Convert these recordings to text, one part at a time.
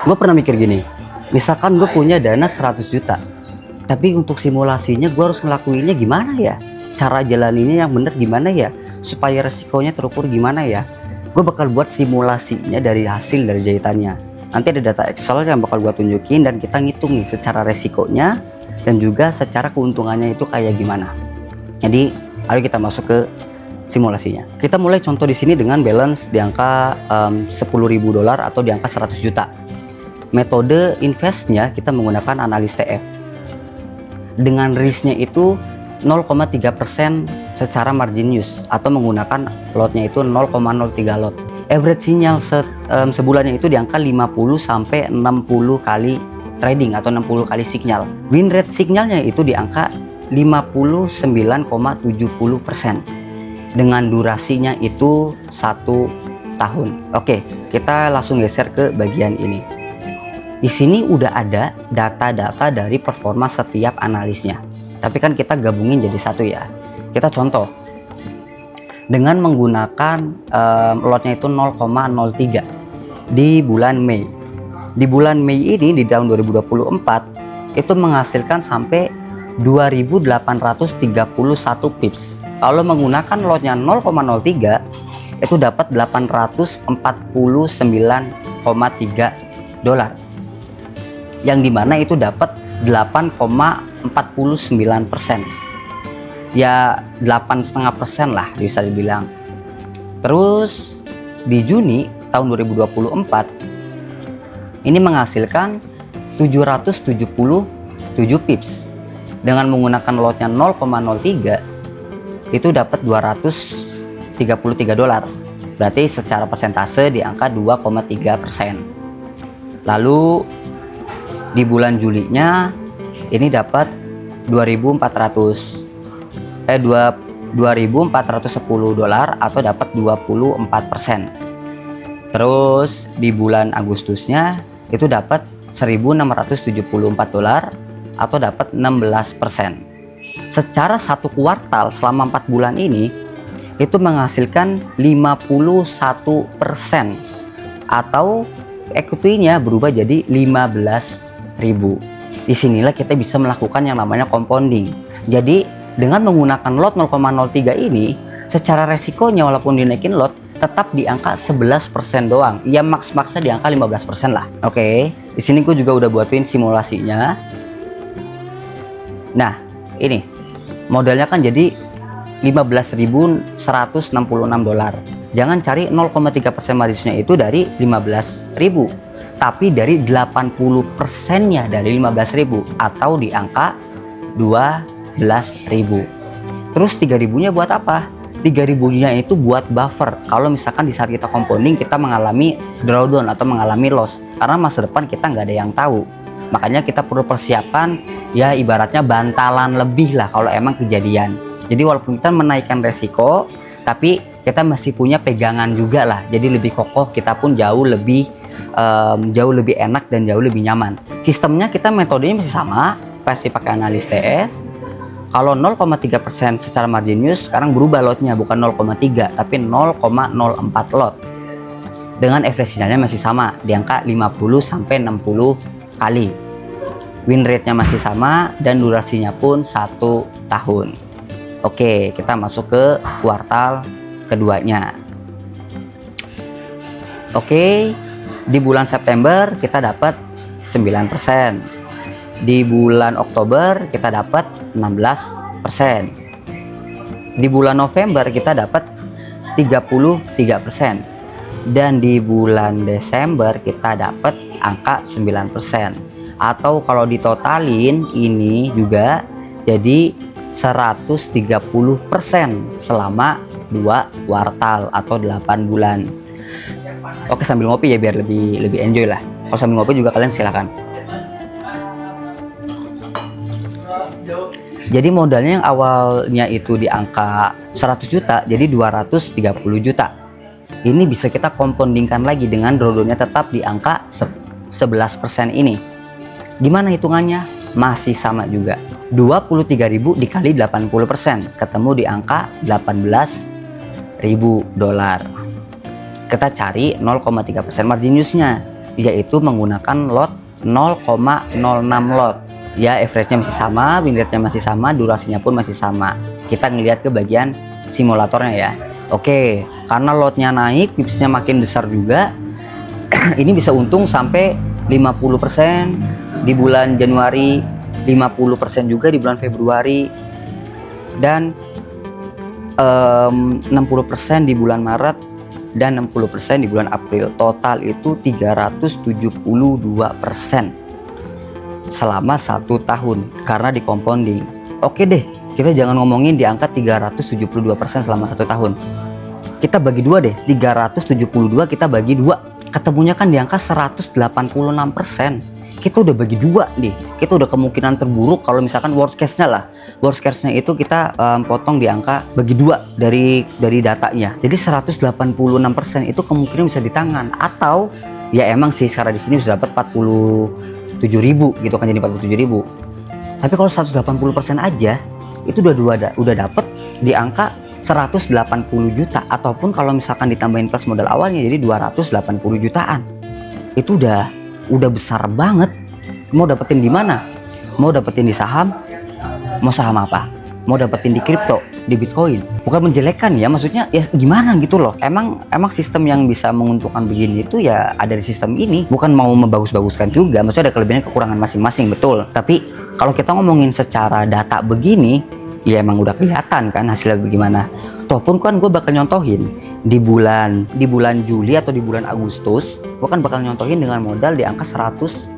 Gue pernah mikir gini, misalkan gue punya dana 100 juta, tapi untuk simulasinya gue harus ngelakuinnya gimana ya? Cara jalaninnya yang bener gimana ya? Supaya resikonya terukur gimana ya? Gue bakal buat simulasinya dari hasil dari jahitannya. Nanti ada data Excel yang bakal gue tunjukin dan kita ngitung nih secara resikonya dan juga secara keuntungannya itu kayak gimana. Jadi, ayo kita masuk ke simulasinya. Kita mulai contoh di sini dengan balance di angka $10.000 atau di angka 100 juta. Metode investnya kita menggunakan analis TF dengan risknya itu 0,3% secara margin use atau menggunakan lotnya itu 0,03 lot. Average sinyal sebulannya itu di angka 50 sampai 60 kali trading atau 60 kali signal. Win rate signalnya itu di angka 59,70% dengan durasinya itu 1 tahun. Oke, kita langsung geser ke bagian ini. Di sini udah ada data-data dari performa setiap analisnya. Tapi kan kita gabungin jadi satu ya. Kita contoh. Dengan menggunakan lotnya itu 0,03 di bulan Mei. Di bulan Mei ini di tahun 2024 itu menghasilkan sampai 2.831 pips. Kalau menggunakan lotnya 0,03 itu dapat 849,3 dolar. Yang dimana itu dapat 8,49%, ya 8,5% lah bisa dibilang. Terus di Juni tahun 2024 ini menghasilkan 777 pips dengan menggunakan lotnya 0,03 itu dapat 233 dolar, berarti secara persentase di angka 2,3%. Lalu di bulan Julinya ini dapat 2.410 dolar atau dapat 24%. Terus di bulan Agustusnya itu dapat 1.674 dolar atau dapat 16%. Secara satu kuartal selama 4 bulan ini itu menghasilkan 51% atau equity-nya berubah jadi 15.000. Disinilah kita bisa melakukan yang namanya compounding. Jadi dengan menggunakan lot 0,03 ini secara resikonya walaupun dinaikin lot tetap di angka 11% doang. Ya maksnya di angka 15% lah. Oke, di sini gue juga udah buatin simulasinya. Nah, ini modalnya kan jadi 15.166 dolar. Jangan cari 0,3% marginnya itu dari 15.000. Tapi dari 80%-nya dari 15.000 atau di angka 12.000. Terus 3.000-nya buat apa? 3.000-nya itu buat buffer. Kalau misalkan di saat kita compounding kita mengalami drawdown atau mengalami loss. Karena masa depan kita nggak ada yang tahu. Makanya kita perlu persiapan ya ibaratnya bantalan lebih lah kalau emang kejadian. Jadi walaupun kita menaikkan resiko, tapi kita masih punya pegangan juga lah. Jadi lebih kokoh, kita pun jauh lebih enak dan jauh lebih nyaman. Sistemnya kita metodenya masih sama, pasti pakai analis TF. Kalau 0,3% secara margin use sekarang berubah lotnya bukan 0,3 tapi 0,04 lot. Dengan average sinyalnya masih sama di angka 50 sampai 60 kali. Win rate-nya masih sama dan durasinya pun 1 tahun. Oke, kita masuk ke kuartal keduanya. Oke, di bulan September kita dapat 9%. Di bulan Oktober kita dapat 16%. Di bulan November kita dapat 33%. Dan di bulan Desember kita dapat angka 9%. Atau kalau ditotalin ini juga jadi 130% selama 2 kuartal atau 8 bulan. Oke, sambil ngopi ya biar lebih enjoy lah. Kalau sambil ngopi juga kalian silakan. Jadi modalnya yang awalnya itu di angka 100 juta jadi 230 juta. Ini bisa kita compoundingkan lagi dengan drawdownnya tetap di angka 11% ini. Gimana hitungannya? Masih sama juga. 23.000 dikali 80% ketemu di angka 18.000 dolar. Kita cari 0,3% margin use-nya. yaitu menggunakan lot 0,06 lot. Ya, average-nya masih sama, win rate-nya masih sama, durasinya pun masih sama. Kita ngelihat ke bagian simulatornya ya. Oke, karena lotnya naik, pipsnya makin besar juga, ini bisa untung sampai 50% di bulan Januari, 50% juga di bulan Februari, dan 60% di bulan Maret, dan 60% di bulan April. Total itu 372% selama 1 tahun karena di compounding. Oke deh, kita jangan ngomongin di angka 372% selama 1 tahun. Kita bagi 2 deh, 372 kita bagi 2, ketemunya kan di angka 186%. Kita udah bagi 2 nih, kita udah kemungkinan terburuk kalau misalkan worst case-nya lah. Worst case-nya itu kita potong di angka bagi 2 dari datanya. Jadi 186% itu kemungkinan bisa di tangan, atau ya emang sih sekarang di sini bisa dapat 47.000 gitu kan, jadi 47.000. Tapi kalau 180% aja itu udah dapet di angka 180 juta, ataupun kalau misalkan ditambahin plus modal awalnya jadi 280 jutaan. Itu udah besar banget. Mau dapetin di mana? Mau dapetin di saham? Mau saham apa? Mau dapetin di kripto, di Bitcoin? Bukan menjelekkan ya, maksudnya ya gimana gitu loh. Emang sistem yang bisa menguntungkan begini itu ya ada di sistem ini. Bukan mau membagus-baguskan juga, maksudnya ada kelebihan kekurangan masing-masing, betul. Tapi kalau kita ngomongin secara data begini, ya emang udah kelihatan kan hasilnya bagaimana. Tohpun kan gue bakal nyontohin di bulan Juli atau di bulan Agustus, gue kan bakal nyontohin dengan modal di angka 150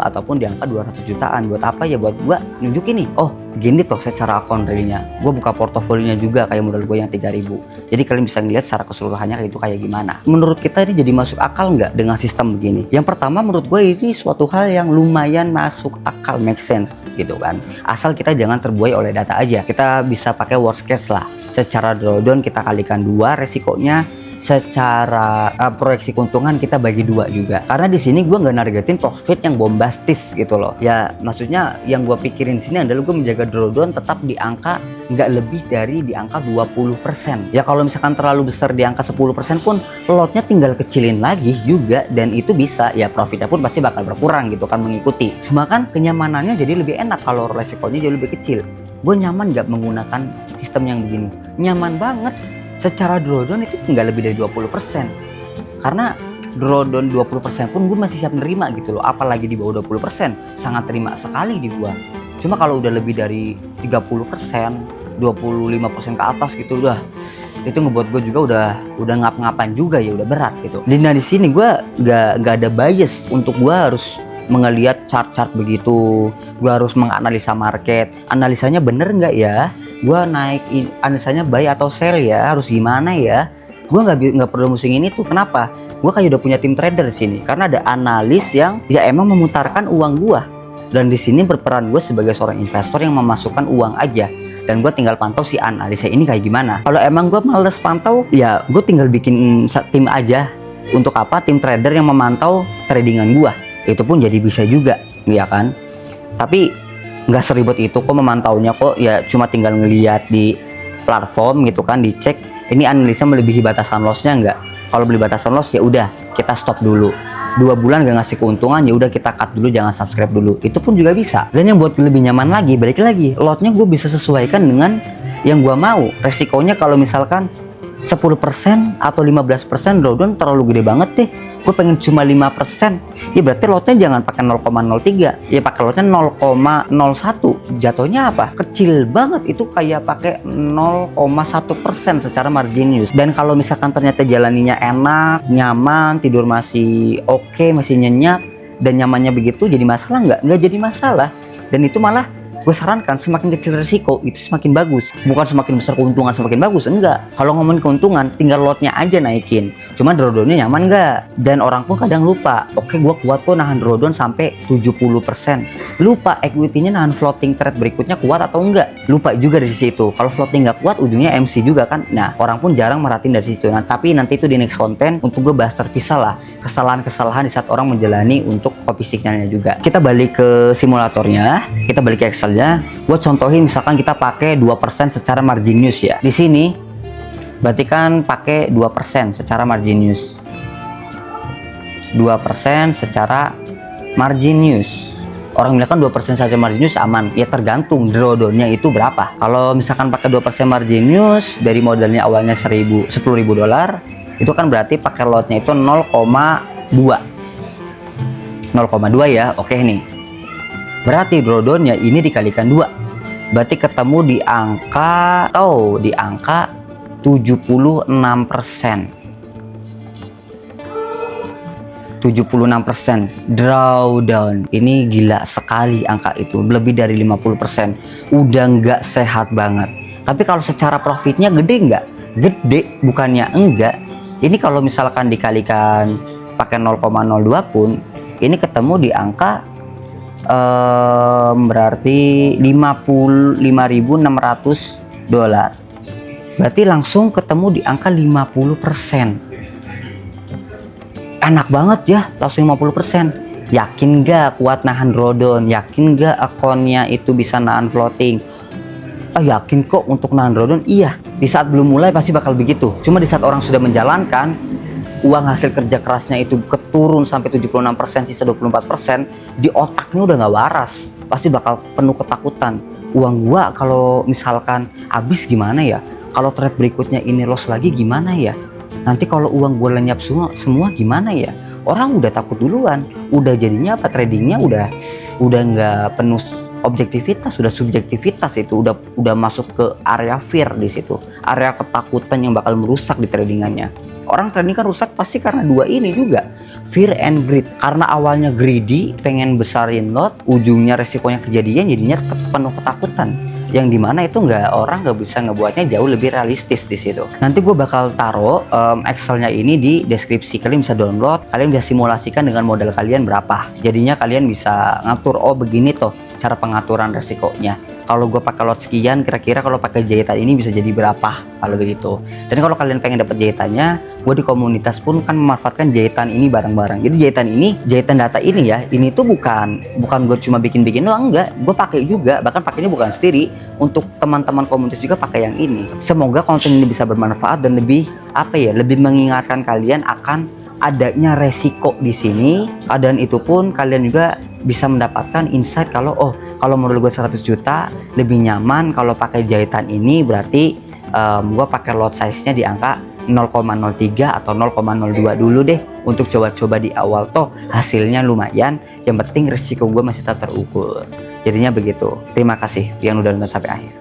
ataupun di angka 200 jutaan. Buat apa ya? Buat gue nunjukin nih, oh gini toh secara account realnya. Gue buka portofolionya juga kayak modal gue yang 3.000. Jadi kalian bisa ngeliat secara keseluruhannya itu kayak gimana. Menurut kita ini jadi masuk akal nggak dengan sistem begini? Yang pertama, menurut gue ini suatu hal yang lumayan masuk akal, make sense gitu kan. Asal kita jangan terbuai oleh data aja. Kita bisa pakai worst case lah. Secara drawdown kita kalikan 2 resikonya. Secara proyeksi keuntungan kita bagi 2 juga, karena di sini gue nggak nargetin profit yang bombastis gitu loh ya. Maksudnya yang gue pikirin di sini adalah gue menjaga drawdown tetap di angka nggak lebih dari di angka 20%. Ya kalau misalkan terlalu besar di angka 10% pun lotnya tinggal kecilin lagi juga, dan itu bisa ya profitnya pun pasti bakal berkurang gitu kan, mengikuti. Cuma kan kenyamanannya jadi lebih enak kalau resikonya jauh lebih kecil. Gue nyaman nggak menggunakan sistem yang begini? Nyaman banget. Secara drawdown itu nggak lebih dari 20%, karena drawdown 20% pun gue masih siap nerima gitu loh. Apalagi di bawah 20%, sangat terima sekali di gua. Cuma kalau udah lebih dari 30%, 25% ke atas gitu, itu ngebuat gue juga udah ngap-ngapan juga ya, udah berat gitu. Dan di sini gue nggak ada bias untuk gue harus mengelihat chart-chart begitu. Gue harus menganalisa market, analisanya bener nggak ya, gue naik analisanya buy atau sell ya, harus gimana ya. Gue nggak perlu musing ini tuh. Kenapa? Gue kayak udah punya tim trader di sini, karena ada analis yang ya emang memutarkan uang gue, dan di sini berperan gue sebagai seorang investor yang memasukkan uang aja, dan gue tinggal pantau si analisa ini kayak gimana. Kalau emang gue males pantau, ya gue tinggal bikin tim aja. Untuk apa? Tim trader yang memantau tradingan gue. Itu pun jadi bisa juga, ya kan? Tapi nggak seribet itu kok memantaunya kok, ya cuma tinggal ngeliat di platform gitu kan, dicek ini analisa melebihi batasan lossnya nggak. Kalau beli batasan loss ya udah kita stop dulu. 2 bulan gak ngasih keuntungan ya udah kita cut dulu, jangan subscribe dulu. Itu pun juga bisa. Dan yang buat lebih nyaman lagi, balik lagi, lotnya gue bisa sesuaikan dengan yang gue mau. Resikonya kalau misalkan 10% atau 15% drawdown terlalu gede banget deh, gue pengen cuma 5%, ya berarti lotnya jangan pakai 0,03, ya pakai lotnya 0,01. Jatuhnya apa? Kecil banget, itu kayak pakai 0,1% secara marginius. Dan kalau misalkan ternyata jalaninya enak, nyaman, tidur masih oke, masih nyenyak, dan nyamannya begitu, jadi masalah nggak jadi masalah. Dan itu malah gue sarankan semakin kecil resiko itu semakin bagus, bukan semakin besar keuntungan semakin bagus, enggak. Kalau ngomongin keuntungan tinggal lotnya aja naikin, cuma drawdownnya nyaman nggak. Dan orang pun kadang lupa, oke gue kuat kok nahan drawdown sampai 70%, lupa equity-nya nahan floating trade berikutnya kuat atau enggak, lupa juga dari situ. Kalau floating nggak kuat ujungnya MC juga kan. Nah orang pun jarang merhatiin dari situ. Nah tapi nanti itu di next konten untuk gue bahas terpisah lah kesalahan-kesalahan di saat orang menjalani untuk copy signalnya juga. Kita balik ke simulatornya, kita balik ke Excel. Gue contohin misalkan kita pakai 2% secara marginius ya. Di sini berarti kan pakai 2% secara marginius. 2% secara margin use. Orang bilang kan 2% saja margin use aman. Ya tergantung drawdownnya itu berapa. Kalau misalkan pakai 2% margin use dari modalnya awalnya $10.000 dolar, itu kan berarti pakai lotnya itu 0,2 ya. Oke nih, berarti drawdownnya ini dikalikan 2, berarti ketemu di angka 76%. 76% drawdown. Ini gila sekali angka itu, lebih dari 50%. Udah nggak sehat banget. Tapi kalau secara profitnya gede nggak? Gede, bukannya enggak. Ini kalau misalkan dikalikan pakai 0,02 pun, ini ketemu di angka berarti $55.600. Berarti langsung ketemu di angka 50%. Enak banget ya, langsung 50%. Yakin gak kuat nahan drawdown? Yakin gak akunnya itu bisa nahan floating? Yakin kok untuk nahan drawdown. Iya, di saat belum mulai pasti bakal begitu. Cuma di saat orang sudah menjalankan, uang hasil kerja kerasnya itu keturun sampai 76%, sisa 24%, di otaknya udah nggak waras. Pasti bakal penuh ketakutan. Uang gua kalau misalkan habis gimana ya? Kalau trade berikutnya ini loss lagi gimana ya? Nanti kalau uang gue lenyap semua gimana ya? Orang udah takut duluan, udah jadinya apa, tradingnya udah nggak penuh objektivitas, sudah subjektivitas, itu udah masuk ke area fear di situ, area ketakutan yang bakal merusak di tradingannya. Orang trading kan rusak pasti karena dua ini juga, fear and greed. Karena awalnya greedy, pengen besarin lot, ujungnya resikonya kejadian, jadinya penuh ketakutan. Yang dimana itu orang nggak bisa ngebuatnya jauh lebih realistis di situ. Nanti gue bakal taruh Excelnya ini di deskripsi, kalian bisa download, kalian bisa simulasikan dengan modal kalian berapa. Jadinya kalian bisa ngatur, oh begini tuh cara pengaturan resikonya. Kalau gue pakai lot sekian, kira-kira kalau pakai jahitan ini bisa jadi berapa kalau begitu. Dan kalau kalian pengen dapat jahitannya, gue di komunitas pun kan memanfaatkan jahitan ini bareng-bareng. Jadi jahitan data ini ya, ini tuh bukan gue cuma bikin-bikin doang, enggak. Gue pakai juga, bahkan pakainya bukan sendiri. Untuk teman-teman komunitas juga pakai yang ini. Semoga konten ini bisa bermanfaat dan lebih lebih mengingatkan kalian akan adanya resiko di sini. Dan itu pun kalian juga bisa mendapatkan insight kalau menurut gue 100 juta lebih nyaman kalau pakai jahitan ini, berarti gue pakai lot size nya di angka 0,03 atau 0,02 dulu deh untuk coba-coba di awal. Toh hasilnya lumayan, yang penting resiko gue masih tetap terukur. Jadinya begitu. Terima kasih yang udah nonton sampai akhir.